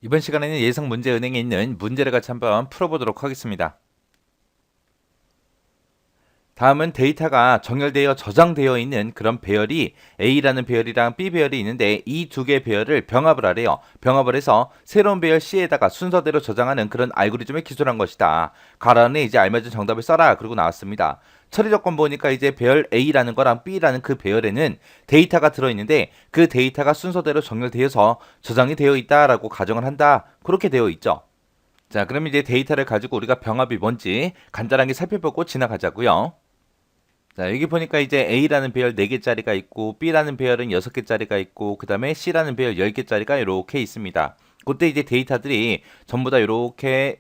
이번 시간에는 예상 문제 은행에 있는 문제를 같이 한번 풀어보도록 하겠습니다. 다음은 데이터가 정렬되어 저장되어 있는 그런 배열이 A라는 배열이랑 B 배열이 있는데 이 두 개의 배열을 병합을 하래요. 병합을 해서 새로운 배열 C에다가 순서대로 저장하는 그런 알고리즘을 기술한 것이다. 가라는 이제 알맞은 정답을 써라. 그러고 나왔습니다. 처리 조건 보니까 이제 배열 A라는 거랑 B라는 그 배열에는 데이터가 들어있는데 그 데이터가 순서대로 정렬되어서 저장이 되어 있다라고 가정을 한다. 그렇게 되어 있죠. 자, 그럼 이제 데이터를 가지고 우리가 병합이 뭔지 간단하게 살펴보고 지나가자고요. 자, 여기 보니까 이제 A라는 배열 4개짜리가 있고 B라는 배열은 6개짜리가 있고 그 다음에 C라는 배열 10개짜리가 이렇게 있습니다. 그때 이제 데이터들이 전부 다 이렇게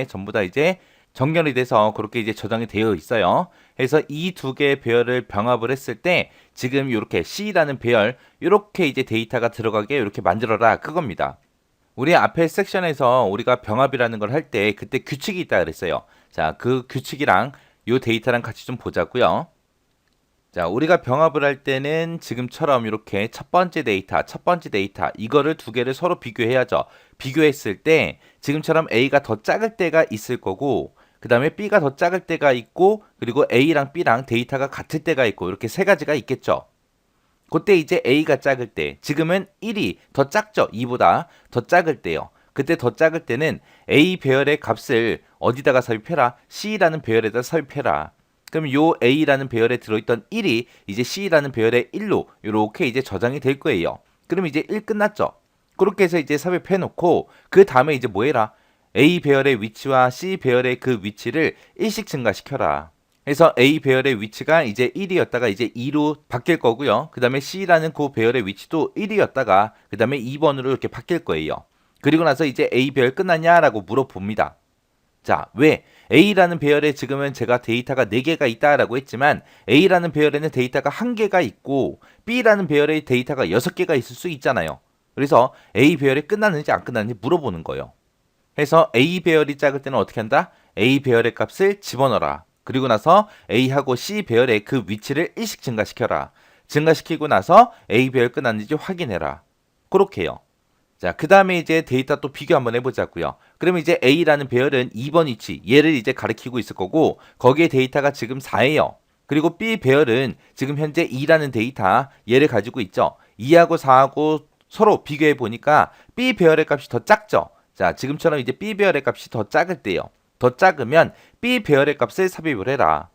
전부 다 이제 정렬이 돼서 그렇게 이제 저장이 되어 있어요. 그래서 이 두 개의 배열을 병합을 했을 때 지금 이렇게 C라는 배열 이렇게 이제 데이터가 들어가게 이렇게 만들어라 그겁니다. 우리 앞에 섹션에서 우리가 병합이라는 걸 할 때 그때 규칙이 있다 그랬어요. 자, 그 규칙이랑 요 데이터랑 같이 좀 보자고요. 자, 우리가 병합을 할 때는 지금처럼 이렇게 첫 번째 데이터 이거를 두 개를 서로 비교해야죠. 비교했을 때 지금처럼 A가 더 작을 때가 있을 거고 그 다음에 B가 더 작을 때가 있고 그리고 A랑 B랑 데이터가 같을 때가 있고 이렇게 세 가지가 있겠죠. 그때 이제 A가 작을 때 지금은 1이 더 작죠. 2보다 더 작을 때요. 그때 더 작을 때는 A 배열의 값을 어디다가 삽입해라? C라는 배열에다 삽입해라. 그럼 요 A라는 배열에 들어있던 1이 이제 C라는 배열의 1로 이렇게 이제 저장이 될 거예요. 그럼 이제 1 끝났죠. 그렇게 해서 이제 삽입해 놓고 그 다음에 이제 뭐 해라? A 배열의 위치와 C 배열의 그 위치를 1씩 증가시켜라. 그래서 A 배열의 위치가 이제 1이었다가 이제 2로 바뀔 거고요. 그 다음에 C라는 그 배열의 위치도 1이었다가 그 다음에 2번으로 이렇게 바뀔 거예요. 그리고 나서 이제 A 배열 끝났냐라고 물어봅니다. 자, 왜? A라는 배열에 지금은 제가 데이터가 4개가 있다라고 했지만 A라는 배열에는 데이터가 1개가 있고 B라는 배열의 데이터가 6개가 있을 수 있잖아요. 그래서 A 배열이 끝났는지 안 끝났는지 물어보는 거예요. 해서 A 배열이 작을 때는 어떻게 한다? A 배열의 값을 집어넣어라. 그리고 나서 A하고 C 배열의 그 위치를 1씩 증가시켜라. 증가시키고 나서 A 배열 끝났는지 확인해라. 그렇게 해요. 자, 그 다음에 이제 데이터 또 비교 한번 해보자고요. 그러면 이제 A라는 배열은 2번 위치, 얘를 이제 가리키고 있을 거고, 거기에 데이터가 지금 4예요. 그리고 B 배열은 지금 현재 2라는 데이터, 얘를 가지고 있죠. 2하고 4하고 서로 비교해 보니까 B 배열의 값이 더 작죠. 자, 지금처럼 이제 B 배열의 값이 더 작을 때요. 더 작으면 B 배열의 값을 삽입을 해라.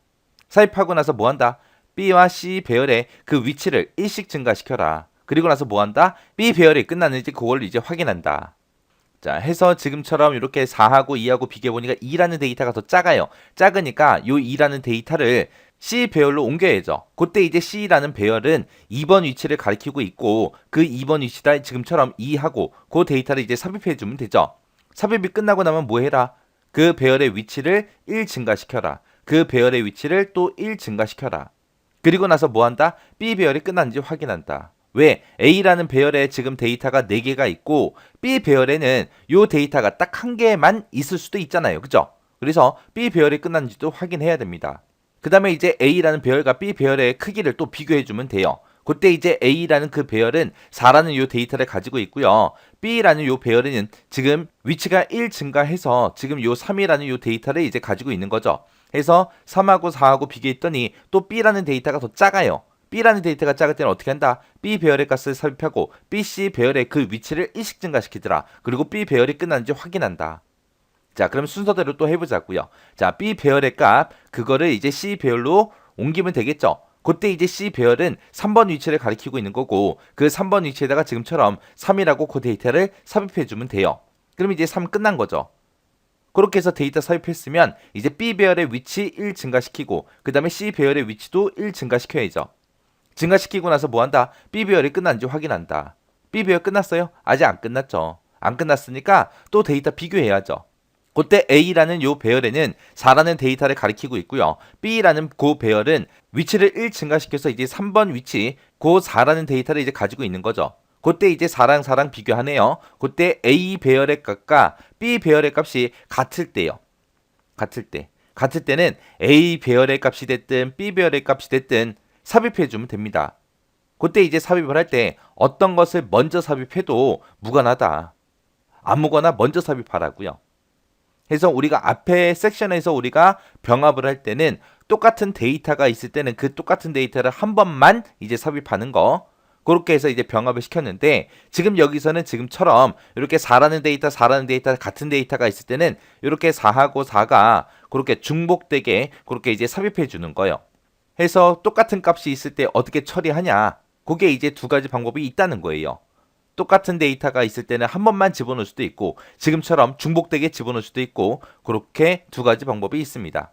삽입하고 나서 뭐 한다? B와 C 배열의 그 위치를 1씩 증가시켜라. 그리고 나서 뭐 한다? B 배열이 끝났는지 그걸 이제 확인한다. 자, 해서 지금처럼 이렇게 4하고 2하고 비교해보니까 2라는 데이터가 더 작아요. 작으니까 요 2라는 데이터를 C 배열로 옮겨야죠. 그때 이제 C라는 배열은 2번 위치를 가리키고 있고 그 2번 위치다 지금처럼 2하고 그 데이터를 이제 삽입해주면 되죠. 삽입이 끝나고 나면 뭐 해라? 그 배열의 위치를 1 증가시켜라. 그 배열의 위치를 또 1 증가시켜라. 그리고 나서 뭐 한다? B 배열이 끝났는지 확인한다. 왜? A라는 배열에 지금 데이터가 4개가 있고 B 배열에는 요 데이터가 딱 한 개만 있을 수도 있잖아요. 그죠? 그래서 B 배열이 끝났는지도 확인해야 됩니다. 그 다음에 이제 A라는 배열과 B 배열의 크기를 또 비교해주면 돼요. 그때 이제 A라는 그 배열은 4라는 요 데이터를 가지고 있고요. B라는 요 배열에는 지금 위치가 1 증가해서 지금 요 3이라는 요 데이터를 이제 가지고 있는 거죠. 해서 3하고 4하고 비교했더니 또 B라는 데이터가 더 작아요. B라는 데이터가 작을 때는 어떻게 한다? B 배열의 값을 삽입하고 BC 배열의 그 위치를 일씩 증가시키더라. 그리고 B 배열이 끝났는지 확인한다. 자, 그럼 순서대로 또 해보자고요. 자, B 배열의 값 그거를 이제 C 배열로 옮기면 되겠죠. 그때 이제 C 배열은 3번 위치를 가리키고 있는 거고 그 3번 위치에다가 지금처럼 3이라고 그 데이터를 삽입해주면 돼요. 그럼 이제 3 끝난 거죠. 그렇게 해서 데이터 삽입했으면 이제 B 배열의 위치 1 증가시키고 그 다음에 C 배열의 위치도 1 증가시켜야죠. 증가시키고 나서 뭐 한다? B 배열이 끝났는지 확인한다. B 배열 끝났어요? 아직 안 끝났죠. 안 끝났으니까 또 데이터 비교해야죠. 그때 A라는 요 배열에는 4라는 데이터를 가리키고 있고요. B라는 그 배열은 위치를 1 증가시켜서 이제 3번 위치, 그 4라는 데이터를 이제 가지고 있는 거죠. 그때 이제 4랑 4랑 비교하네요. 그때 A 배열의 값과 B 배열의 값이 같을 때요. 같을 때. 같을 때는 A 배열의 값이 됐든 B 배열의 값이 됐든 삽입해주면 됩니다. 그때 이제 삽입을 할 때 어떤 것을 먼저 삽입해도 무관하다. 아무거나 먼저 삽입하라고요. 그래서 우리가 앞에 섹션에서 우리가 병합을 할 때는 똑같은 데이터가 있을 때는 그 똑같은 데이터를 한 번만 이제 삽입하는 거, 그렇게 해서 이제 병합을 시켰는데, 지금 여기서는 지금처럼 이렇게 4라는 데이터, 4라는 데이터 같은 데이터가 있을 때는 이렇게 4하고 4가 그렇게 중복되게 그렇게 이제 삽입해 주는 거예요. 해서 똑같은 값이 있을 때 어떻게 처리하냐, 그게 이제 두 가지 방법이 있다는 거예요. 똑같은 데이터가 있을 때는 한 번만 집어넣을 수도 있고, 지금처럼 중복되게 집어넣을 수도 있고, 그렇게 두 가지 방법이 있습니다.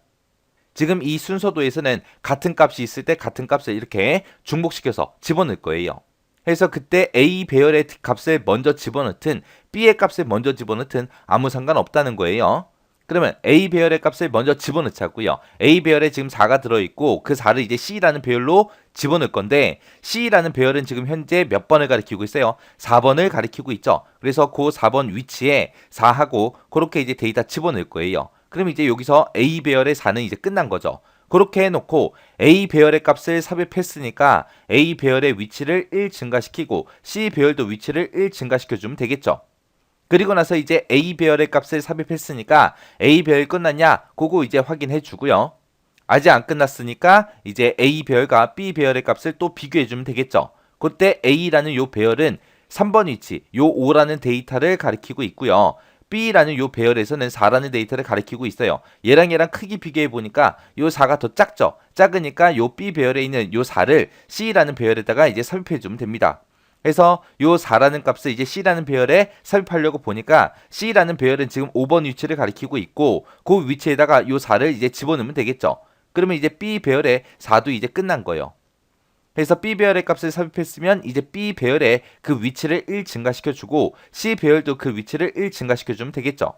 지금 이 순서도에서는 같은 값이 있을 때 같은 값을 이렇게 중복시켜서 집어넣을 거예요. 그래서 그때 A 배열의 값을 먼저 집어넣든 B의 값을 먼저 집어넣든 아무 상관없다는 거예요. 그러면 A 배열의 값을 먼저 집어넣자고요. A 배열에 지금 4가 들어있고 그 4를 이제 C라는 배열로 집어넣을 건데, C라는 배열은 지금 현재 몇 번을 가리키고 있어요? 4번을 가리키고 있죠. 그래서 그 4번 위치에 4하고 그렇게 이제 데이터 집어넣을 거예요. 그럼 이제 여기서 A 배열의 4는 이제 끝난 거죠. 그렇게 해놓고 A 배열의 값을 삽입했으니까 A 배열의 위치를 1 증가시키고 C 배열도 위치를 1 증가시켜주면 되겠죠. 그리고 나서 이제 A 배열의 값을 삽입했으니까 A 배열 끝났냐? 그거 이제 확인해 주고요. 아직 안 끝났으니까 이제 A 배열과 B 배열의 값을 또 비교해 주면 되겠죠. 그때 A라는 요 배열은 3번 위치, 요 5라는 데이터를 가리키고 있고요. B라는 요 배열에서는 4라는 데이터를 가리키고 있어요. 얘랑 크기 비교해 보니까 요 4가 더 작죠. 작으니까 요 B 배열에 있는 요 4를 C라는 배열에다가 이제 삽입해 주면 됩니다. 그래서 요 4라는 값을 이제 C라는 배열에 삽입하려고 보니까 C라는 배열은 지금 5번 위치를 가리키고 있고, 그 위치에다가 요 4를 이제 집어넣으면 되겠죠. 그러면 이제 B 배열의 4도 이제 끝난 거예요. 그래서 B 배열의 값을 삽입했으면 이제 B 배열의 그 위치를 1 증가시켜주고 C 배열도 그 위치를 1 증가시켜주면 되겠죠.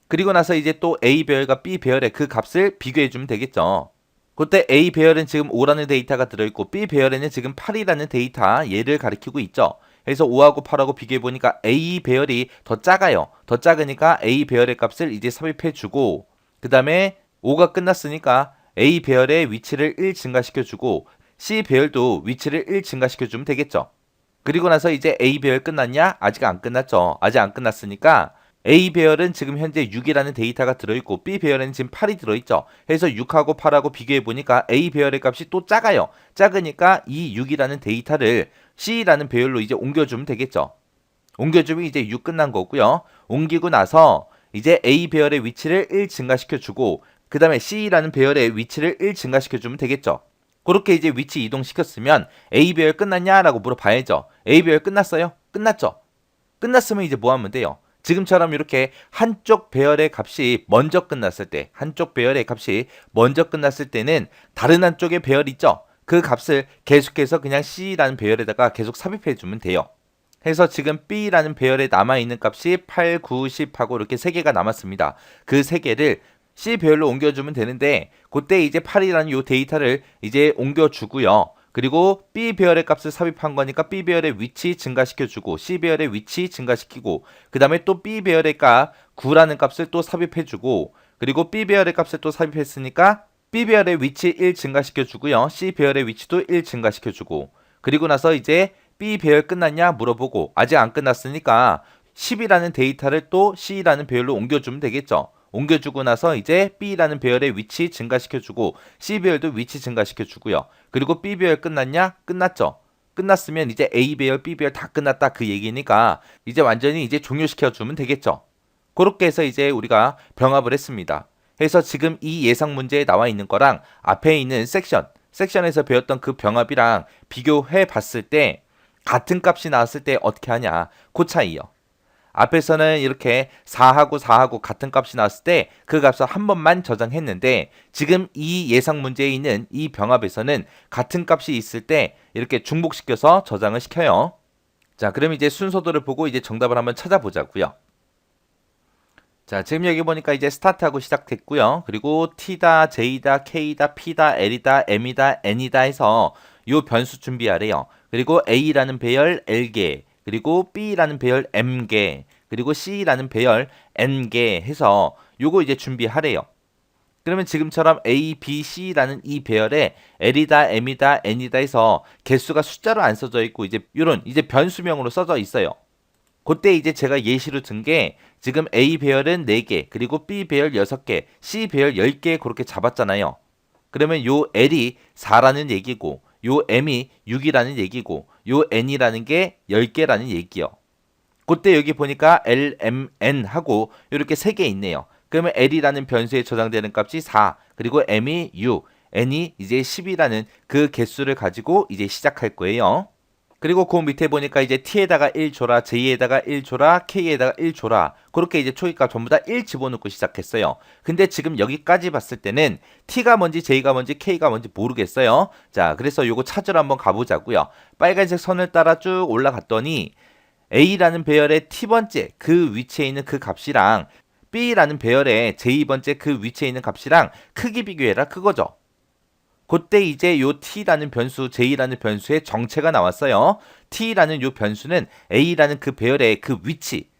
그리고 나서 이제 또 A 배열과 B 배열의 그 값을 비교해주면 되겠죠. 그때 A 배열은 지금 5라는 데이터가 들어있고 B 배열에는 지금 8이라는 데이터 얘를 가리키고 있죠. 그래서 5하고 8하고 비교해보니까 A 배열이 더 작아요. 더 작으니까 A 배열의 값을 이제 삽입해주고, 그 다음에 5가 끝났으니까 A 배열의 위치를 1 증가시켜주고 C 배열도 위치를 1 증가시켜주면 되겠죠. 그리고 나서 이제 A 배열 끝났냐? 아직 안 끝났죠. 아직 안 끝났으니까 A 배열은 지금 현재 6이라는 데이터가 들어있고 B 배열에는 지금 8이 들어있죠. 그래서 6하고 8하고 비교해보니까 A 배열의 값이 또 작아요. 작으니까 이 6이라는 데이터를 C라는 배열로 이제 옮겨주면 되겠죠. 옮겨주면 이제 6 끝난 거고요. 옮기고 나서 이제 A 배열의 위치를 1 증가시켜주고, 그 다음에 C라는 배열의 위치를 1 증가시켜주면 되겠죠. 그렇게 이제 위치 이동시켰으면 A 배열 끝났냐라고 물어봐야죠. A 배열 끝났어요? 끝났죠. 끝났으면 이제 뭐 하면 돼요? 지금처럼 이렇게 한쪽 배열의 값이 먼저 끝났을 때, 한쪽 배열의 값이 먼저 끝났을 때는 다른 한쪽의 배열 있죠? 그 값을 계속해서 그냥 C라는 배열에다가 계속 삽입해주면 돼요. 해서 지금 B라는 배열에 남아있는 값이 8, 9, 10하고 이렇게 3개가 남았습니다. 그 3개를 C 배열로 옮겨주면 되는데, 그때 이제 8이라는 요 데이터를 이제 옮겨주고요. 그리고 B 배열의 값을 삽입한 거니까 B 배열의 위치 증가시켜주고 C 배열의 위치 증가시키고, 그 다음에 또 B 배열의 값 9라는 값을 또 삽입해주고, 그리고 B 배열의 값을 또 삽입했으니까 B 배열의 위치 1 증가시켜주고요. C 배열의 위치도 1 증가시켜주고, 그리고 나서 이제 B 배열 끝났냐 물어보고 아직 안 끝났으니까 10이라는 데이터를 또 C라는 배열로 옮겨주면 되겠죠. 옮겨주고 나서 이제 B라는 배열의 위치 증가시켜주고 C 배열도 위치 증가시켜주고요. 그리고 B 배열 끝났냐? 끝났죠. 끝났으면 이제 A 배열, B 배열 다 끝났다 그 얘기니까 이제 완전히 이제 종료시켜주면 되겠죠. 그렇게 해서 이제 우리가 병합을 했습니다. 그래서 지금 이 예상 문제에 나와 있는 거랑 앞에 있는 섹션에서 배웠던 그 병합이랑 비교해 봤을 때 같은 값이 나왔을 때 어떻게 하냐, 그 차이요. 앞에서는 이렇게 4하고 같은 값이 나왔을 때 그 값을 한 번만 저장했는데, 지금 이 예상 문제에 있는 이 병합에서는 같은 값이 있을 때 이렇게 중복시켜서 저장을 시켜요. 자, 그럼 이제 순서도를 보고 이제 정답을 한번 찾아보자고요. 자, 지금 여기 보니까 이제 스타트하고 시작됐고요. 그리고 T다, J다, K다, P다, L이다, M이다, N이다 해서 요 변수 준비하래요. 그리고 A라는 배열 L개, 그리고 B라는 배열 M개, 그리고 C라는 배열 N개 해서 요거 이제 준비하래요. 그러면 지금처럼 A, B, C라는 이 배열에 L이다, M이다, N이다 해서 개수가 숫자로 안 써져 있고 이제 요런 이제 변수명으로 써져 있어요. 그때 이제 제가 예시로 든 게 지금 A 배열은 4개, 그리고 B 배열 6개, C 배열 10개 그렇게 잡았잖아요. 그러면 요 L이 4라는 얘기고, 요 M이 6이라는 얘기고, 요 N이라는 게 10개라는 얘기요. 그때 여기 보니까 L, M, N 하고 이렇게 3개 있네요. 그러면 L이라는 변수에 저장되는 값이 4, 그리고 M이 6, N이 이제 10이라는 그 개수를 가지고 이제 시작할 거예요. 그리고 그 밑에 보니까 이제 T에다가 1 줘라, J에다가 1 줘라, K에다가 1 줘라. 그렇게 이제 초기값 전부 다 1 집어넣고 시작했어요. 근데 지금 여기까지 봤을 때는 T가 뭔지 J가 뭔지 K가 뭔지 모르겠어요. 자, 그래서 요거 찾으러 한번 가보자고요. 빨간색 선을 따라 쭉 올라갔더니 A라는 배열의 T번째 그 위치에 있는 그 값이랑 B라는 배열의 J번째 그 위치에 있는 값이랑 크기 비교해라 그거죠. 그때 이제 요 t라는 변수, j라는 변수의 정체가 나왔어요. t라는 요 변수는 a라는 그 배열의 그 위치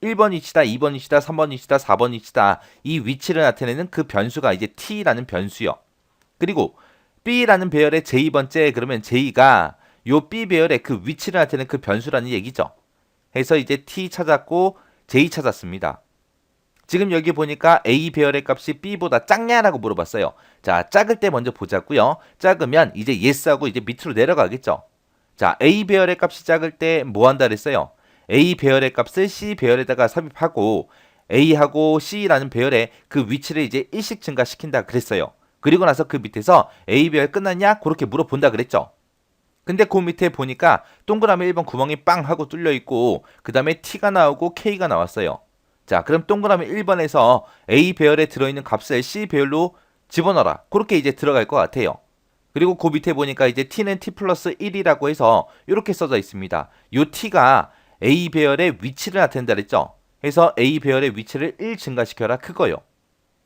1번 위치다, 2번 위치다, 3번 위치다, 4번 위치다. 이 위치를 나타내는 그 변수가 이제 t라는 변수요. 그리고 b라는 배열의 j번째, 그러면 j가 요 b 배열의 그 위치를 나타내는 그 변수라는 얘기죠. 해서 이제 t 찾았고 j 찾았습니다. 지금 여기 보니까 A 배열의 값이 B보다 작냐라고 물어봤어요. 자, 작을 때 먼저 보자고요. 작으면 이제 yes하고 이제 밑으로 내려가겠죠. 자, A 배열의 값이 작을 때 뭐 한다 그랬어요? A 배열의 값을 C 배열에다가 삽입하고 A하고 C라는 배열의 그 위치를 이제 1씩 증가시킨다 그랬어요. 그리고 나서 그 밑에서 A 배열 끝났냐? 그렇게 물어본다 그랬죠. 근데 그 밑에 보니까 동그라미 1번 구멍이 빵 하고 뚫려 있고 그 다음에 T가 나오고 K가 나왔어요. 자, 그럼 동그라미 1번에서 A 배열에 들어있는 값을 C 배열로 집어넣어라. 그렇게 이제 들어갈 것 같아요. 그리고 그 밑에 보니까 이제 T는 T 플러스 1이라고 해서 이렇게 써져 있습니다. 요 T가 A 배열의 위치를 나타낸다 그랬죠. 해서 A 배열의 위치를 1 증가시켜라 그거요.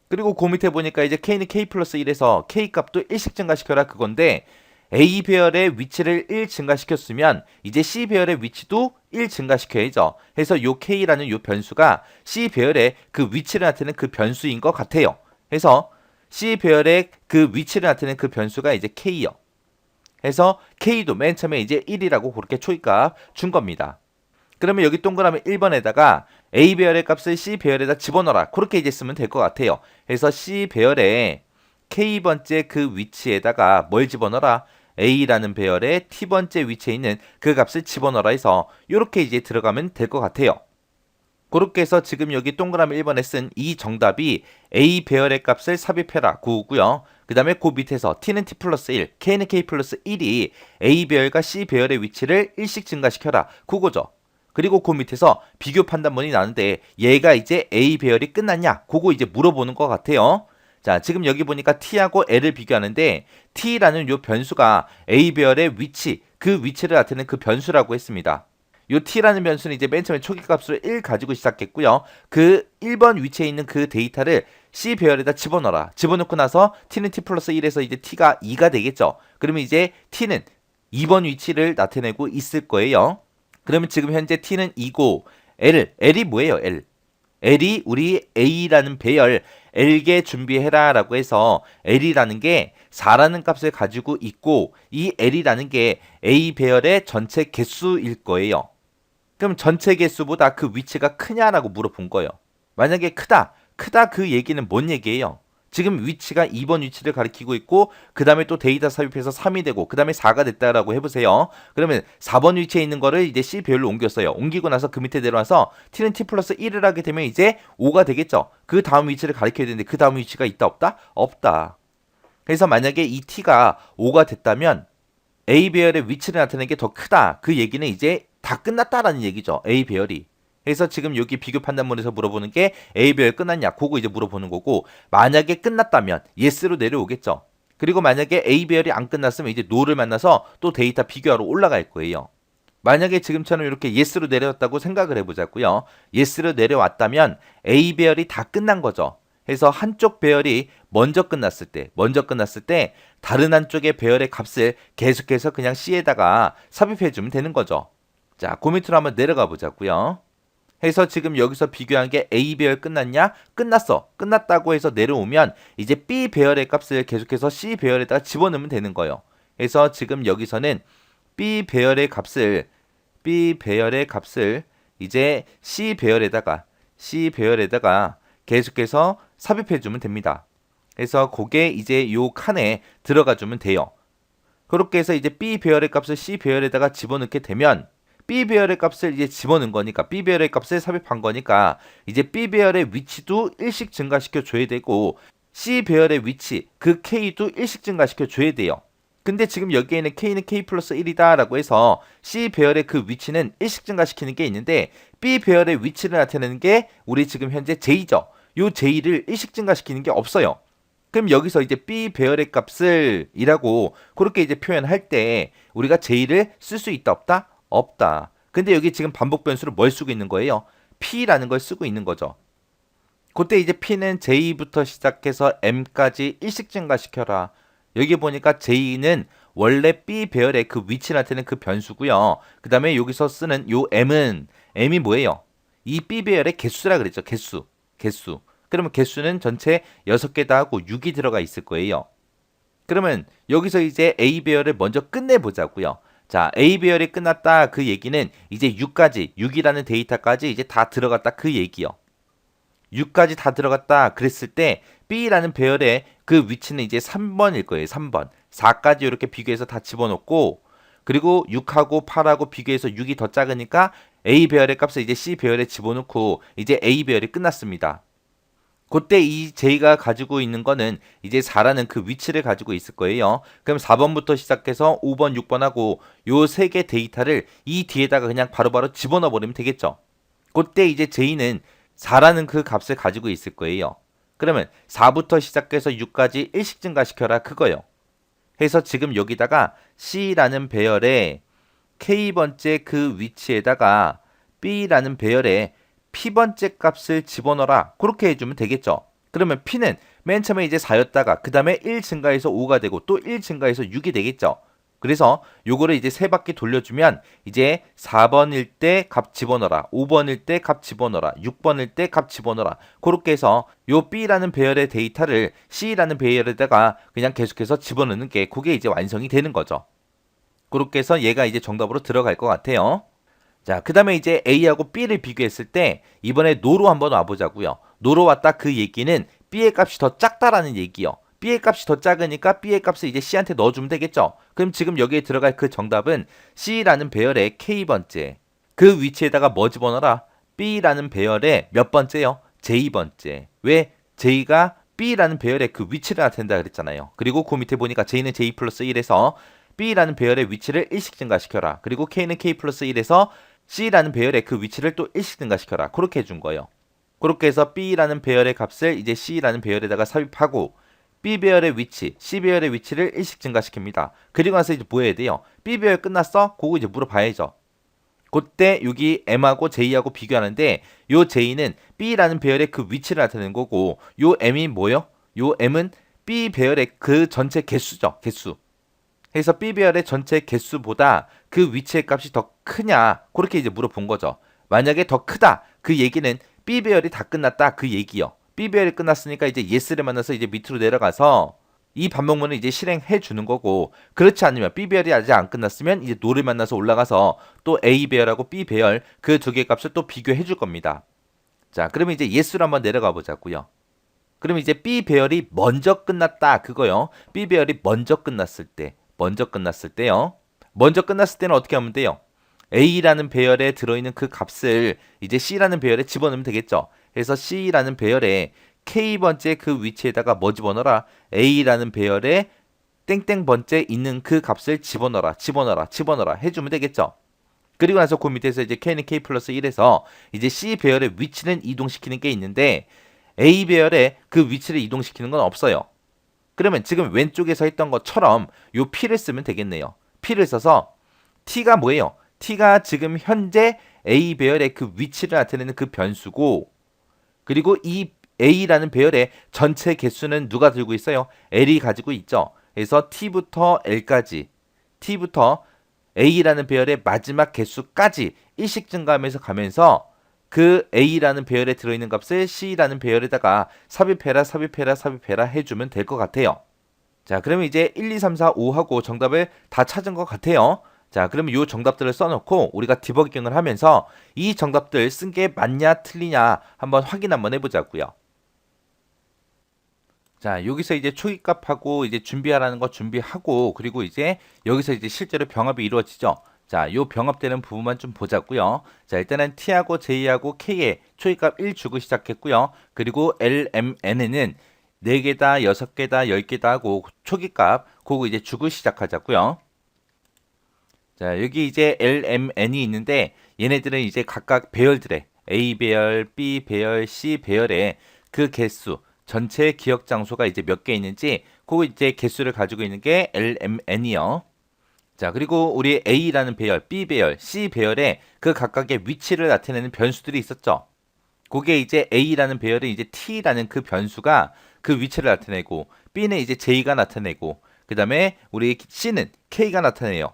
그리고 그 밑에 보니까 이제 K는 K 플러스 1에서 K 값도 1씩 증가시켜라 그건데 A 배열의 위치를 1 증가시켰으면 이제 C 배열의 위치도 1 증가시켜야죠. 해서 요 K라는 요 변수가 C 배열의 그 위치를 나타내는 그 변수인 것 같아요. 해서 C 배열의 그 위치를 나타내는 그 변수가 이제 K요. 해서 K도 맨 처음에 이제 1이라고 그렇게 초기값 준 겁니다. 그러면 여기 동그라미 1번에다가 A 배열의 값을 C 배열에다 집어넣어라. 그렇게 이제 쓰면 될 것 같아요. 해서 C 배열의 K번째 그 위치에다가 뭘 집어넣어라? A라는 배열의 T번째 위치에 있는 그 값을 집어넣어라 해서 이렇게 이제 들어가면 될 것 같아요. 그렇게 해서 지금 여기 동그라미 1번에 쓴 이 정답이 A 배열의 값을 삽입해라 9고요. 그 다음에 그 밑에서 T는 T 플러스 1, K는 K 플러스 1이 A 배열과 C 배열의 위치를 1씩 증가시켜라 9고죠. 그리고 그 밑에서 비교 판단문이 나는데 얘가 이제 A 배열이 끝났냐? 그거 이제 물어보는 것 같아요. 자, 지금 여기 보니까 T하고 L을 비교하는데 T라는 요 변수가 A 배열의 위치, 그 위치를 나타내는 그 변수라고 했습니다. 요 T라는 변수는 이제 맨 처음에 초기값으로 1 가지고 시작했고요. 그 1번 위치에 있는 그 데이터를 C 배열에다 집어넣어라. 집어넣고 나서 T는 T 플러스 1에서 이제 T가 2가 되겠죠. 그러면 이제 T는 2번 위치를 나타내고 있을 거예요. 그러면 지금 현재 T는 2고 L이 뭐예요? L이 우리 A라는 배열 L개 준비해라 라고 해서 L이라는 게 4라는 값을 가지고 있고 이 L이라는 게 A 배열의 전체 개수일 거예요. 그럼 전체 개수보다 그 위치가 크냐라고 물어본 거예요. 만약에 크다 그 얘기는 뭔 얘기예요? 지금 위치가 2번 위치를 가리키고 있고 그 다음에 또 데이터 삽입해서 3이 되고 그 다음에 4가 됐다라고 해보세요. 그러면 4번 위치에 있는 거를 이제 C 배열로 옮겼어요. 옮기고 나서 그 밑에 내려와서 T는 T 플러스 1을 하게 되면 이제 5가 되겠죠. 그 다음 위치를 가리켜야 되는데 그 다음 위치가 있다 없다? 없다. 그래서 만약에 이 T가 5가 됐다면 A 배열의 위치를 나타내는 게 더 크다. 그 얘기는 이제 다 끝났다라는 얘기죠. A 배열이. 그래서 지금 여기 비교 판단문에서 물어보는 게 A 배열 끝났냐? 그거 이제 물어보는 거고 만약에 끝났다면 yes로 내려오겠죠. 그리고 만약에 A 배열이 안 끝났으면 이제 no를 만나서 또 데이터 비교하러 올라갈 거예요. 만약에 지금처럼 이렇게 yes로 내려왔다고 생각을 해보자고요. yes로 내려왔다면 A 배열이 다 끝난 거죠. 해서 한쪽 배열이 먼저 끝났을 때 다른 한쪽의 배열의 값을 계속해서 그냥 C에다가 삽입해주면 되는 거죠. 자, 그 밑으로 한번 내려가 보자고요. 해서 지금 여기서 비교한 게 A 배열 끝났냐? 끝났어. 끝났다고 해서 내려오면 이제 B 배열의 값을 계속해서 C 배열에다가 집어넣으면 되는 거예요. 그래서 지금 여기서는 B 배열의 값을 이제 C 배열에다가 계속해서 삽입해 주면 됩니다. 그래서 그게 이제 요 칸에 들어가 주면 돼요. 그렇게 해서 이제 B 배열의 값을 C 배열에다가 집어넣게 되면 B 배열의 값을 이제 집어넣은 거니까 B 배열의 값을 삽입한 거니까 이제 B 배열의 위치도 1씩 증가시켜 줘야 되고 C 배열의 위치 그 K도 1씩 증가시켜 줘야 돼요. 근데 지금 여기에는 K는 K 플러스 1이다 라고 해서 C 배열의 그 위치는 1씩 증가시키는 게 있는데 B 배열의 위치를 나타내는 게 우리 지금 현재 J죠. 요 J를 1씩 증가시키는 게 없어요. 그럼 여기서 이제 B 배열의 값을 이라고 그렇게 이제 표현할 때 우리가 J를 쓸 수 있다 없다? 없다. 근데 여기 지금 반복 변수를 뭘 쓰고 있는 거예요? P라는 걸 쓰고 있는 거죠. 그때 이제 P는 J부터 시작해서 M까지 1씩 증가시켜라. 여기 보니까 J는 원래 B 배열의 그 위치를 나타내는 그 변수고요. 그 다음에 여기서 쓰는 요 M이 뭐예요? 이 B 배열의 개수라 그랬죠. 개수. 그러면 개수는 전체 6개다 하고 6이 들어가 있을 거예요. 그러면 여기서 이제 A 배열을 먼저 끝내보자고요. 자, A 배열이 끝났다 그 얘기는 이제 6이라는 데이터까지 이제 다 들어갔다 그 얘기요. 6까지 다 들어갔다 그랬을 때 B라는 배열의 그 위치는 이제 3번일 거예요. 3번. 4까지 이렇게 비교해서 다 집어넣고 그리고 6하고 8하고 비교해서 6이 더 작으니까 A 배열의 값을 이제 C 배열에 집어넣고 이제 A 배열이 끝났습니다. 그때 이 J가 가지고 있는 거는 이제 4라는 그 위치를 가지고 있을 거예요. 그럼 4번부터 시작해서 5번, 6번하고 요 세 개 데이터를 이 뒤에다가 그냥 바로바로 집어넣어 버리면 되겠죠. 그때 이제 J는 4라는 그 값을 가지고 있을 거예요. 그러면 4부터 시작해서 6까지 1씩 증가시켜라 그거요. 해서 지금 여기다가 C라는 배열의 K번째 그 위치에다가 B라는 배열의 P번째 값을 집어넣어라. 그렇게 해주면 되겠죠. 그러면 P는 맨 처음에 이제 4였다가 그 다음에 1 증가해서 5가 되고 또 1 증가해서 6이 되겠죠. 그래서 요거를 이제 세 바퀴 돌려주면 이제 4번일 때 값 집어넣어라. 5번일 때 값 집어넣어라. 6번일 때 값 집어넣어라. 그렇게 해서 요 B라는 배열의 데이터를 C라는 배열에다가 그냥 계속해서 집어넣는 게 그게 이제 완성이 되는 거죠. 그렇게 해서 얘가 이제 정답으로 들어갈 것 같아요. 자, 그 다음에 이제 A하고 B를 비교했을 때 이번에 노로 한번 와보자고요. 노로 왔다 그 얘기는 B의 값이 더 작다라는 얘기요. B의 값이 더 작으니까 B의 값을 이제 C한테 넣어주면 되겠죠. 그럼 지금 여기에 들어갈 그 정답은 C라는 배열의 K번째 그 위치에다가 뭐 집어넣어라? B라는 배열의 몇 번째요? J번째. 왜? J가 B라는 배열의 그 위치를 나타낸다 그랬잖아요. 그리고 그 밑에 보니까 J는 J 플러스 1에서 B라는 배열의 위치를 1씩 증가시켜라. 그리고 K는 K 플러스 1에서 C라는 배열의 그 위치를 또 1씩 증가시켜라. 그렇게 해준 거예요. 그렇게 해서 B라는 배열의 값을 이제 C라는 배열에다가 삽입하고 B 배열의 위치, C 배열의 위치를 1씩 증가시킵니다. 그리고 나서 이제 뭐 해야 돼요? B 배열 끝났어? 그거 이제 물어봐야죠. 그때 여기 M하고 J하고 비교하는데 요 J는 B라는 배열의 그 위치를 나타내는 거고 요 M이 뭐요? 요 M은 B 배열의 그 전체 개수죠. 개수. 해서 B 배열의 전체 개수보다 그 위치의 값이 더 크냐 그렇게 이제 물어본 거죠. 만약에 더 크다 그 얘기는 B 배열이 다 끝났다 그 얘기요. B 배열이 끝났으니까 이제 yes를 만나서 이제 밑으로 내려가서 이 반복문을 이제 실행해 주는 거고 그렇지 않으면 B 배열이 아직 안 끝났으면 이제 no를 만나서 올라가서 또 A 배열하고 B 배열 그 두 개 값을 또 비교해 줄 겁니다. 자, 그러면 이제 yes로 한번 내려가 보자고요. 그러면 이제 B 배열이 먼저 끝났다 그거요. B 배열이 먼저 끝났을 때요. 먼저 끝났을 때는 어떻게 하면 돼요? A라는 배열에 들어있는 그 값을 이제 C라는 배열에 집어넣으면 되겠죠. 그래서 C라는 배열에 K번째 그 위치에다가 뭐 집어넣어라? A라는 배열에 땡땡번째 있는 그 값을 집어넣어라 해주면 되겠죠. 그리고 나서 그 밑에서 이제 K는 K 플러스 1에서 이제 C 배열의 위치는 이동시키는 게 있는데 A 배열의 그 위치를 이동시키는 건 없어요. 그러면 지금 왼쪽에서 했던 것처럼 요 P를 쓰면 되겠네요. P를 써서 T가 뭐예요? T가 지금 현재 A 배열의 그 위치를 나타내는 그 변수고 그리고 이 A라는 배열의 전체 개수는 누가 들고 있어요? L이 가지고 있죠. 그래서 T부터 L까지 T부터 A라는 배열의 마지막 개수까지 1씩 증가하면서 가면서 그 A라는 배열에 들어있는 값을 C라는 배열에다가 삽입해라 해주면 될 것 같아요. 자, 그러면 이제 1, 2, 3, 4, 5하고 정답을 다 찾은 것 같아요. 자, 그러면 이 정답들을 써놓고 우리가 디버깅을 하면서 이 정답들 쓴 게 맞냐 틀리냐 한번 확인 한번 해보자고요. 자, 여기서 이제 초기값하고 이제 준비하라는 거 준비하고 그리고 이제 여기서 이제 실제로 병합이 이루어지죠. 자, 요 병합되는 부분만 좀 보자고요. 자, 일단은 T하고 J하고 K에 초기값 1 주고 시작했고요. 그리고 L, M, N에는 4개다, 6개다, 10개다 하고 초기값 그거 이제 주고 시작하자고요. 자, 여기 이제 L, M, N이 있는데 얘네들은 이제 각각 배열들의 A 배열, B 배열, C 배열의 그 개수 전체 기억 장소가 이제 몇 개 있는지 그거 이제 개수를 가지고 있는 게 L, M, N이요. 자, 그리고 우리 A라는 배열, B 배열, C 배열의 그 각각의 위치를 나타내는 변수들이 있었죠. 그게 이제 A라는 배열은 이제 T라는 그 변수가 그 위치를 나타내고 B는 이제 J가 나타내고 그 다음에 우리 C는 K가 나타내요.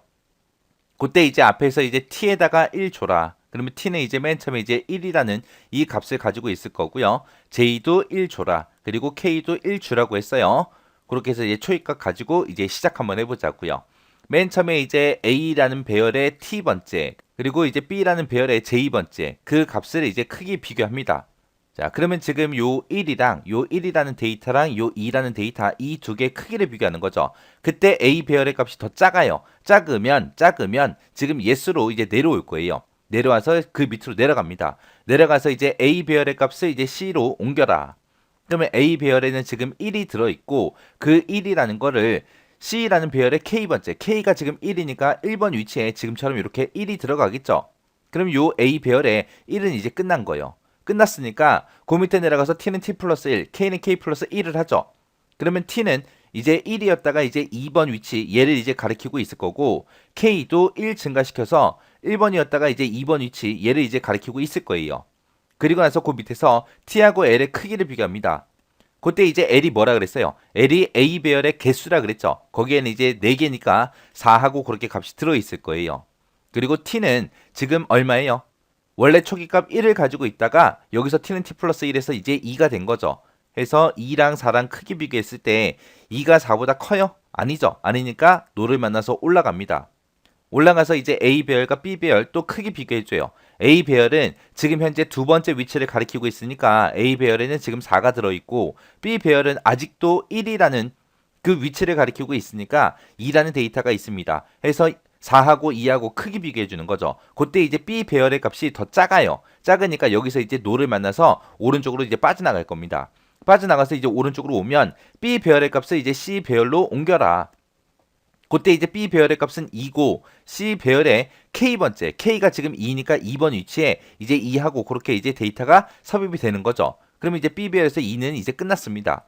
그때 이제 앞에서 이제 t에다가 1 줘라. 그러면 t는 이제 맨 처음에 이제 1이라는 이 값을 가지고 있을 거고요. j도 1 줘라. 그리고 k도 1 주라고 했어요. 그렇게 해서 이제 초입값 가지고 이제 시작 한번 해보자고요. 맨 처음에 이제 a라는 배열의 t번째, 그리고 이제 b라는 배열의 j번째 그 값을 이제 크게 비교합니다. 자, 그러면 지금 요 1이랑 요 1이라는 데이터랑 요 2라는 데이터 이 두 개의 크기를 비교하는 거죠. 그때 A 배열의 값이 더 작아요. 작으면 지금 예수로 이제 내려올 거예요. 내려와서 그 밑으로 내려갑니다. 내려가서 이제 A 배열의 값을 이제 C로 옮겨라. 그러면 A 배열에는 지금 1이 들어있고 그 1이라는 거를 C라는 배열의 K번째, K가 지금 1이니까 1번 위치에 지금처럼 이렇게 1이 들어가겠죠. 그럼 요 A 배열의 1은 이제 끝난 거예요. 끝났으니까 그 밑에 내려가서 t는 t 플러스 1, k는 k 플러스 1을 하죠. 그러면 t는 이제 1이었다가 이제 2번 위치 얘를 이제 가리키고 있을 거고 k도 1 증가시켜서 1번이었다가 이제 2번 위치 얘를 이제 가리키고 있을 거예요. 그리고 나서 그 밑에서 t하고 l의 크기를 비교합니다. 그때 이제 l이 뭐라 그랬어요? l이 a 배열의 개수라 그랬죠. 거기에는 이제 4개니까 4하고 그렇게 값이 들어있을 거예요. 그리고 t는 지금 얼마예요? 원래 초기값 1을 가지고 있다가 여기서 t는 t 플러스 1에서 이제 2가 된 거죠. 해서 2랑 4랑 크기 비교했을 때 2가 4보다 커요? 아니죠. 아니니까 노를 만나서 올라갑니다. 올라가서 이제 A 배열과 B 배열 또 크기 비교해줘요. A 배열은 지금 현재 두 번째 위치를 가리키고 있으니까 A 배열에는 지금 4가 들어있고 B 배열은 아직도 1이라는 그 위치를 가리키고 있으니까 2라는 데이터가 있습니다. 해서 4하고 2하고 크기 비교해 주는 거죠. 그때 이제 B 배열의 값이 더 작아요. 작으니까 여기서 이제 노를 만나서 오른쪽으로 이제 빠져나갈 겁니다. 빠져나가서 이제 오른쪽으로 오면 B 배열의 값을 이제 C 배열로 옮겨라. 그때 이제 B 배열의 값은 2고 C 배열의 K번째, K가 지금 2니까 2번 위치에 이제 2하고 그렇게 이제 데이터가 삽입이 되는 거죠. 그러면 이제 B 배열에서 2는 이제 끝났습니다.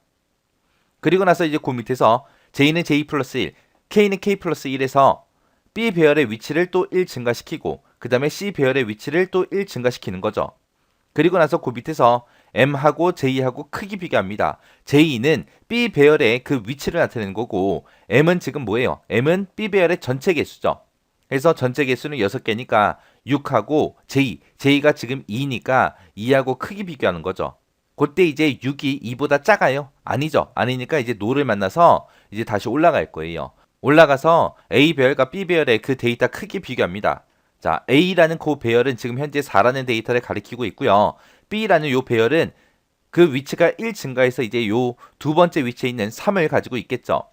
그리고 나서 이제 그 밑에서 J는 J 플러스 1, K는 K 플러스 1에서 B 배열의 위치를 또 1 증가시키고 그 다음에 C 배열의 위치를 또 1 증가시키는 거죠. 그리고 나서 그 밑에서 M하고 J하고 크기 비교합니다. J는 B 배열의 그 위치를 나타내는 거고 M은 지금 뭐예요? M은 B 배열의 전체 개수죠. 그래서 전체 개수는 6개니까 6하고 J가 지금 2니까 2하고 크기 비교하는 거죠. 그때 이제 6이 2보다 작아요? 아니죠. 아니니까 이제 노를 만나서 이제 다시 올라갈 거예요. 올라가서 A 배열과 B 배열의 그 데이터 크기 비교합니다. 자, A라는 그 배열은 지금 현재 4라는 데이터를 가리키고 있고요. B라는 요 배열은 그 위치가 1 증가해서 이제 요 두 번째 위치에 있는 3을 가지고 있겠죠.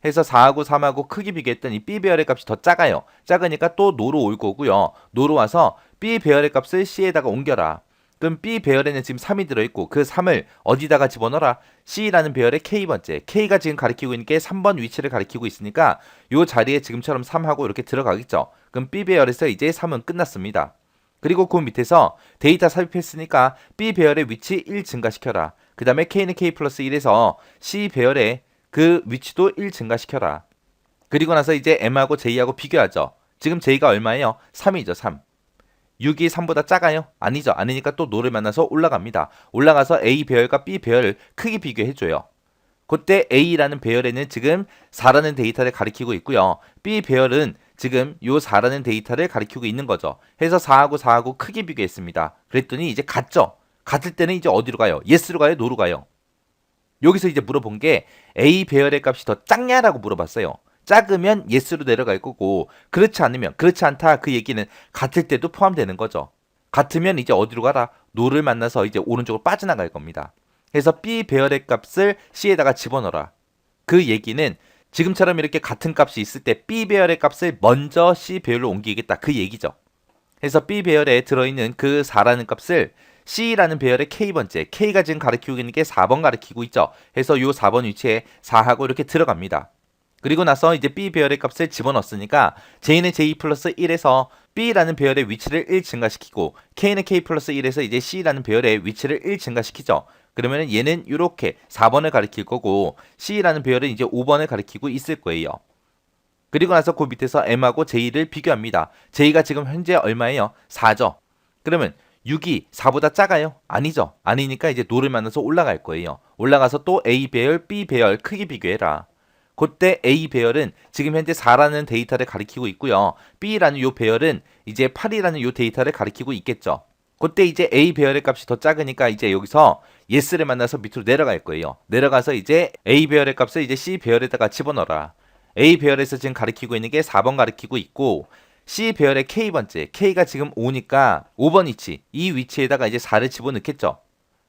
해서 4하고 3하고 크기 비교했더니 B 배열의 값이 더 작아요. 작으니까 또 노로 올 거고요. 노로 와서 B 배열의 값을 C에다가 옮겨라. 그럼 B 배열에는 지금 3이 들어있고 그 3을 어디다가 집어넣어라? C라는 배열의 K번째. K가 지금 가리키고 있는 게 3번 위치를 가리키고 있으니까 요 자리에 지금처럼 3하고 이렇게 들어가겠죠. 그럼 B 배열에서 이제 3은 끝났습니다. 그리고 그 밑에서 데이터 삽입했으니까 B 배열의 위치 1 증가시켜라. 그 다음에 K는 K 플러스 1에서 C 배열의 그 위치도 1 증가시켜라. 그리고 나서 이제 M하고 J하고 비교하죠. 지금 J가 얼마예요? 3이죠, 3. 6이 3보다 작아요? 아니죠. 아니니까 또 노를 만나서 올라갑니다. 올라가서 A 배열과 B 배열 크기 비교해줘요. 그때 A라는 배열에는 지금 4라는 데이터를 가리키고 있고요. B 배열은 지금 요 4라는 데이터를 가리키고 있는 거죠. 해서 4하고 크기 비교했습니다. 그랬더니 이제 같죠? 같을 때는 이제 어디로 가요? yes로 가요? no로 가요? 여기서 이제 물어본 게 A 배열의 값이 더 작냐라고 물어봤어요. 작으면 yes로 내려갈 거고 그렇지 않으면 그렇지 않다 그 얘기는 같을 때도 포함되는 거죠. 같으면 이제 어디로 가라? no를 만나서 이제 오른쪽으로 빠져나갈 겁니다. 그래서 b 배열의 값을 c에다가 집어넣어라. 그 얘기는 지금처럼 이렇게 같은 값이 있을 때 b 배열의 값을 먼저 c 배열로 옮기겠다 그 얘기죠. 그래서 b 배열에 들어있는 그 4라는 값을 C라는 배열의 K번째, K가 지금 가리키고 있는 게 4번 가리키고 있죠. 그래서 요 4번 위치에 4하고 이렇게 들어갑니다. 그리고 나서 이제 B 배열의 값을 집어넣었으니까 J는 J 플러스 1에서 B라는 배열의 위치를 1 증가시키고 K는 K 플러스 1에서 이제 C라는 배열의 위치를 1 증가시키죠. 그러면 얘는 이렇게 4번을 가리킬 거고 C라는 배열은 이제 5번을 가리키고 있을 거예요. 그리고 나서 그 밑에서 M하고 J를 비교합니다. J가 지금 현재 얼마예요? 4죠. 그러면 6이 4보다 작아요? 아니죠. 아니니까 이제 노를 만나서 올라갈 거예요. 올라가서 또 A 배열, B 배열 크기 비교해라. 그때 A 배열은 지금 현재 4라는 데이터를 가리키고 있고요. B라는 요 배열은 이제 8이라는 요 데이터를 가리키고 있겠죠. 그때 이제 A 배열의 값이 더 작으니까 이제 여기서 yes를 만나서 밑으로 내려갈 거예요. 내려가서 이제 A 배열의 값을 이제 C 배열에다가 집어넣어라. A 배열에서 지금 가리키고 있는 게 4번 가리키고 있고 C 배열의 K번째, K가 지금 5니까 5번 위치, 이 위치에다가 이제 4를 집어넣겠죠.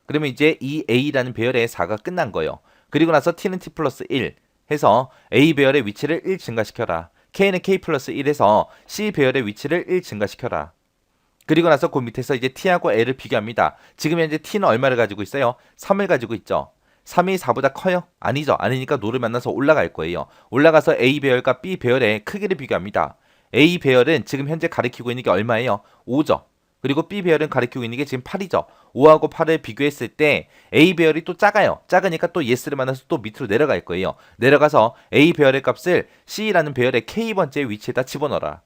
그러면 이제 이 A라는 배열의 4가 끝난 거예요. 그리고 나서 T는 T 플러스 1 해서 A 배열의 위치를 1 증가시켜라. K는 K 플러스 1에서 C 배열의 위치를 1 증가시켜라. 그리고 나서 그 밑에서 이제 T하고 L을 비교합니다. 지금 현재 T는 얼마를 가지고 있어요? 3을 가지고 있죠. 3이 4보다 커요? 아니죠. 아니니까 노를 만나서 올라갈 거예요. 올라가서 A 배열과 B 배열의 크기를 비교합니다. A 배열은 지금 현재 가리키고 있는 게 얼마예요? 5죠. 그리고 B 배열은 가리키고 있는 게 지금 8이죠. 5하고 8을 비교했을 때 A 배열이 또 작아요. 작으니까 또 yes를 만나서 또 밑으로 내려갈 거예요. 내려가서 A 배열의 값을 C라는 배열의 K번째 위치에다 집어넣어라.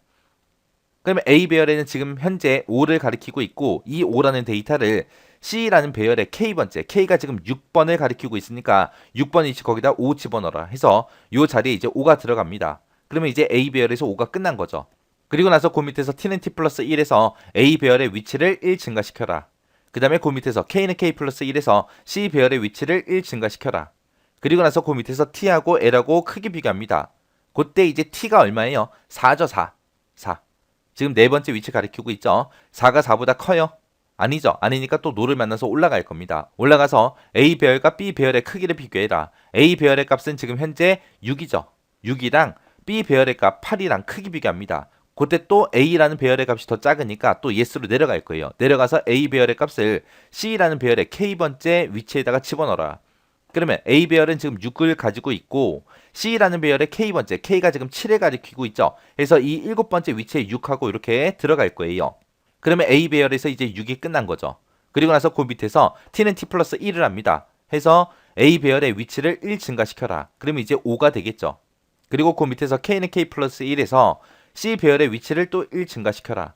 그러면 A 배열에는 지금 현재 5를 가리키고 있고 이 5라는 데이터를 C라는 배열의 K번째, K가 지금 6번을 가리키고 있으니까 6번 위치 거기다 5 집어넣어라 해서 이 자리에 이제 5가 들어갑니다. 그러면 이제 A 배열에서 5가 끝난 거죠. 그리고 나서 그 밑에서 T는 T 플러스 1에서 A 배열의 위치를 1 증가시켜라. 그 다음에 그 밑에서 K는 K 플러스 1에서 C 배열의 위치를 1 증가시켜라. 그리고 나서 그 밑에서 T하고 L하고 크기 비교합니다. 그때 이제 T가 얼마예요? 4죠, 4. 4. 지금 네 번째 위치 가리키고 있죠. 4가 4보다 커요? 아니죠. 아니니까 또 노를 만나서 올라갈 겁니다. 올라가서 A 배열과 B 배열의 크기를 비교해라. A 배열의 값은 지금 현재 6이죠. 6이랑 B 배열의 값 8이랑 크기 비교합니다. 그때 또 A라는 배열의 값이 더 작으니까 또 yes로 내려갈 거예요. 내려가서 A 배열의 값을 C라는 배열의 K번째 위치에다가 집어넣어라. 그러면 A 배열은 지금 6을 가지고 있고 C라는 배열의 K번째, K가 지금 7을 가리키고 있죠. 그래서 이 7번째 위치에 6하고 이렇게 들어갈 거예요. 그러면 A 배열에서 이제 6이 끝난 거죠. 그리고 나서 그 밑에서 T는 T 플러스 1을 합니다. 해서 A 배열의 위치를 1 증가시켜라. 그러면 이제 5가 되겠죠. 그리고 그 밑에서 K는 K 플러스 1에서 C 배열의 위치를 또 1 증가시켜라.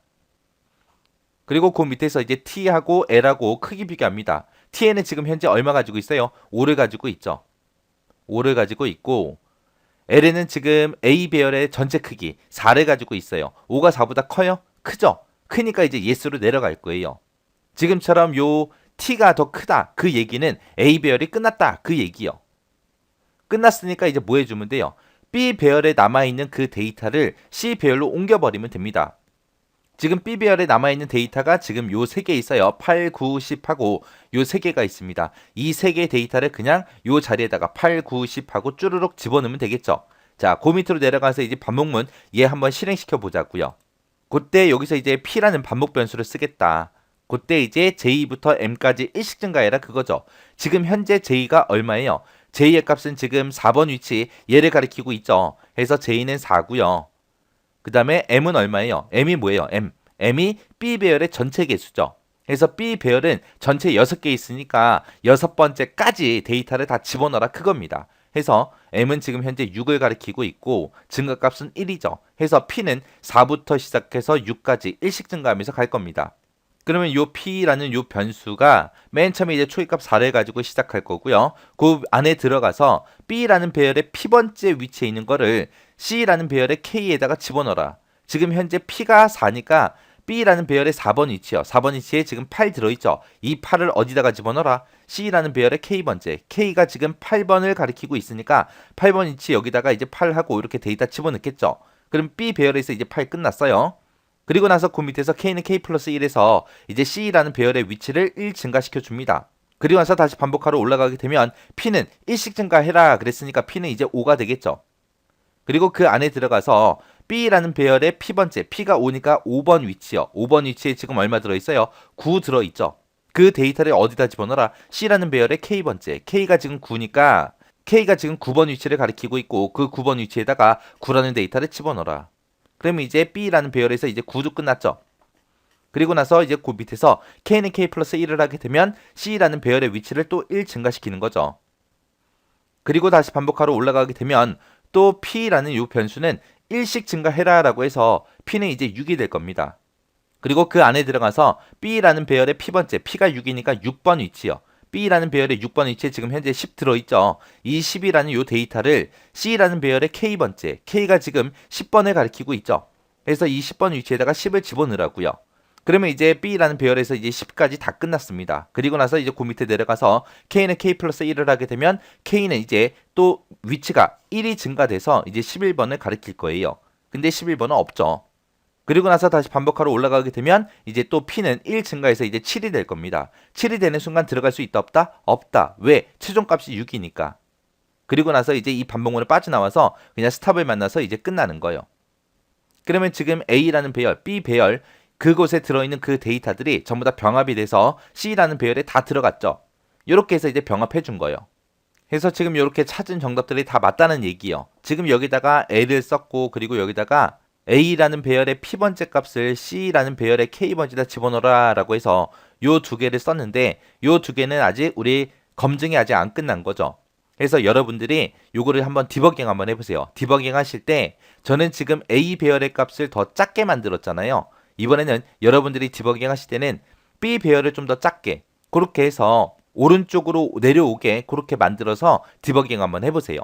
그리고 그 밑에서 이제 T하고 L하고 크기 비교합니다. T에는 지금 현재 얼마 가지고 있어요? 5를 가지고 있죠. 5를 가지고 있고 L에는 지금 A 배열의 전체 크기 4를 가지고 있어요. 5가 4보다 커요? 크죠? 크니까 이제 yes로 내려갈 거예요. 지금처럼 요 T가 더 크다. 그 얘기는 A 배열이 끝났다. 그 얘기요. 끝났으니까 이제 뭐 해주면 돼요? B 배열에 남아있는 그 데이터를 C 배열로 옮겨버리면 됩니다. 지금 B 배열에 남아있는 데이터가 지금 요 3개 있어요. 8, 9, 10하고 요 3개가 있습니다. 이 3개의 데이터를 그냥 요 자리에다가 8, 9, 10하고 쭈르륵 집어넣으면 되겠죠. 자, 그 밑으로 내려가서 이제 반복문 얘 한번 실행시켜 보자고요. 그때 여기서 이제 P라는 반복 변수를 쓰겠다. 그때 이제 J부터 M까지 일씩 증가해라 그거죠. 지금 현재 J가 얼마예요? J의 값은 지금 4번 위치 얘를 가리키고 있죠. 그래서 J는 4고요. 그 다음에 M은 얼마예요? M이 뭐예요? M이 B 배열의 전체 개수죠. 그래서 B 배열은 전체 6개 있으니까 6번째까지 데이터를 다 집어넣어라 그겁니다. 해서 M은 지금 현재 6을 가리키고 있고 증가값은 1이죠. 해서 P는 4부터 시작해서 6까지 1씩 증가하면서 갈 겁니다. 그러면 요 P라는 요 변수가 맨 처음에 이제 초기값 4를 가지고 시작할 거고요. 그 안에 들어가서 B라는 배열의 P번째 위치에 있는 거를 C라는 배열의 K에다가 집어넣어라. 지금 현재 P가 4니까 B라는 배열의 4번 위치요. 4번 위치에 지금 8 들어있죠. 이 8을 어디다가 집어넣어라? C라는 배열의 K번째. K가 지금 8번을 가리키고 있으니까 8번 위치 여기다가 이제 8하고 이렇게 데이터 집어넣겠죠. 그럼 B 배열에서 이제 8 끝났어요. 그리고 나서 그 밑에서 K는 K 플러스 1에서 이제 C라는 배열의 위치를 1 증가시켜 줍니다. 그리고 나서 다시 반복하러 올라가게 되면 P는 1씩 증가해라 그랬으니까 P는 이제 5가 되겠죠. 그리고 그 안에 들어가서 B라는 배열의 P번째, P가 5니까 5번 위치요. 5번 위치에 지금 얼마 들어있어요? 9 들어있죠. 그 데이터를 어디다 집어넣어라? C라는 배열의 K번째, K가 지금 9니까 K가 지금 9번 위치를 가리키고 있고 그 9번 위치에다가 9라는 데이터를 집어넣어라. 그러면 이제 B라는 배열에서 이제 9도 끝났죠. 그리고 나서 이제 그 밑에서 K는 K 플러스 1을 하게 되면 C라는 배열의 위치를 또 1 증가시키는 거죠. 그리고 다시 반복하러 올라가게 되면 또 P라는 이 변수는 1씩 증가해라 라고 해서 P는 이제 6이 될 겁니다. 그리고 그 안에 들어가서 B라는 배열의 P번째, P가 6이니까 6번 위치요. B라는 배열의 6번 위치에 지금 현재 10 들어있죠. 이 10이라는 이 데이터를 C라는 배열의 K번째, K가 지금 10번을 가리키고 있죠. 그래서 이 10번 위치에다가 10을 집어넣으라고요. 그러면 이제 B라는 배열에서 이제 10까지 다 끝났습니다. 그리고 나서 이제 그 밑에 내려가서 K는 K 플러스 1을 하게 되면 K는 이제 또 위치가 1이 증가돼서 이제 11번을 가리킬 거예요. 근데 11번은 없죠. 그리고 나서 다시 반복하러 올라가게 되면 이제 또 P는 1 증가해서 이제 7이 될 겁니다. 7이 되는 순간 들어갈 수 있다 없다? 없다. 왜? 최종값이 6이니까. 그리고 나서 이제 이 반복문을 빠져나와서 그냥 스탑을 만나서 이제 끝나는 거예요. 그러면 지금 A라는 배열, B 배열 그곳에 들어있는 그 데이터들이 전부 다 병합이 돼서 C라는 배열에 다 들어갔죠. 이렇게 해서 이제 병합해 준 거예요. 그래서 지금 이렇게 찾은 정답들이 다 맞다는 얘기예요. 지금 여기다가 L을 썼고 그리고 여기다가 A라는 배열의 P번째 값을 C라는 배열의 K번째다 집어넣어라 라고 해서 요 두 개를 썼는데 요 두 개는 아직 우리 검증이 아직 안 끝난 거죠. 그래서 여러분들이 요거를 한번 디버깅 한번 해보세요. 디버깅 하실 때 저는 지금 A 배열의 값을 더 작게 만들었잖아요. 이번에는 여러분들이 디버깅 하실 때는 B 배열을 좀 더 작게 그렇게 해서 오른쪽으로 내려오게 그렇게 만들어서 디버깅 한번 해보세요.